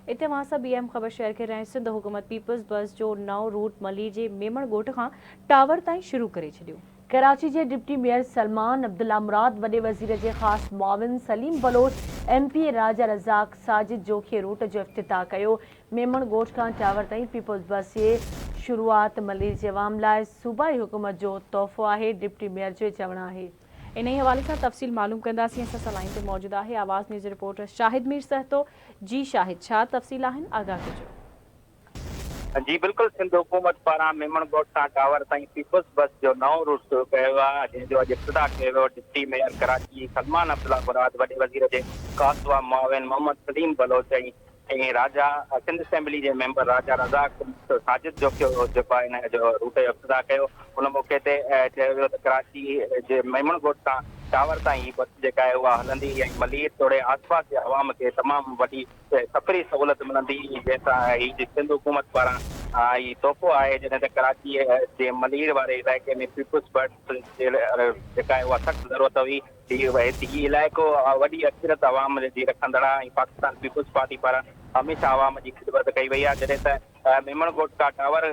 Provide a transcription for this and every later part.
इते वहां सां BM ख़बर शहर के रहे सिंध हुकूमत पीपल्स बस जो नओं रूट मली जे मेमण ॻोठ खां टावर ताईं शुरू करे छॾियो। कराची के डिप्टी मेयर सलमान अब्दुल्ला मुराद वॾे वज़ीर के ख़ास मुआविन सलीम बलोच MP राजा रज़ाक साजिद जोखिए रूट जो इफ्तिताह कयो। मेमण ॻोठ खां टावर ताईं पीपल्स बस जे शुरूआत मली जे अवाम लाइ सूबाई हुकूमत जो तोहफ़ो आहे। डिप्टी मेयर जो चवणु आहे। इन ही हवाले से तफ़सील मालूम कंदासीं। असां सां लाइन ते मौजूद आहे आवाज़ न्यूज़ रिपोर्टर शाहिद मीर सहतो। जी शाहिद, छा तफ़सील आहिनि, आगाह कजो। जी बिल्कुल, सिंध हुकूमत पारां मेमण ॻोठ खां टावर ताईं पीपल्स बस जो नओं रूट शुरू कयो आहे, जंहिंजो अॼु इफ्तिताह कयो वियो। डिप्टी मेयर कराची सलमान अब्दुल्ला मुराद वॾे वज़ीर जे ख़ास मुआविन मोहम्मद सलीम बलोच ऐं राजा सिंध असेंबली जे मेंबर राजा रज़ाक साजिद जोखियो जेको आहे हिन जो रूट जो इफ्तिताह कयो। उन मौक़े ते चयो वियो त कराची जे मेमण ॻोठ खां टावर ताईं बस जेका आहे उहा हलंदी ऐं मलीर तोड़े आसपास जे अवाम खे तमामु वॾी सफ़री सहूलियत मिलंदी, जंहिंसां हीअ सिंध हुकूमत पारां हीअ तोहफ़ो आहे। जॾहिं त कराची जे मलीर वारे इलाइक़े में पीपल्स बस जेका आहे उहा सख़्तु ज़रूरत हुई। हीअ इलाइक़ो वॾी अक्सरियत अवाम जी रखंदड़ आहे ऐं पाकिस्तान पीपल्स पार्टी पारां हमेशह अवाम जी ख़िदमत कई वई आहे। जॾहिं त मेमण ॻोठ खां टावर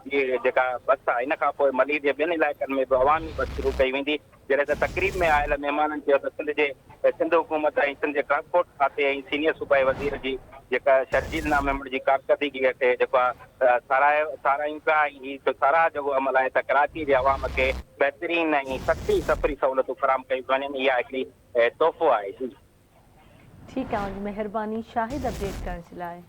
जी जेका बस आहे, इन खां पोइ मलीर जे ॿियनि इलाइक़नि में बि अवामी बस शुरू कई वेंदी। जॾहिं त तक़रीब में आयल महिमाननि चयो त सिंध हुकूमत ऐं सिंध जे ट्रांसपोर्ट खाते ऐं सीनियर सूबाई वज़ीर जी जेका शर्जील मेमण जी कारकर्दगी खे जेको आहे सारायूं पिया ऐं हीअ साराह जो अमल आहे त कराची जे अवाम खे बहितरीन ऐं सस्ती सफ़री सहूलियतूं फराहम कयूं वञनि। इहा हिकिड़ी तोहफ़ो आहे। ठीक है, मेहरबानी शाहिद अपडेट करण जे लाइ।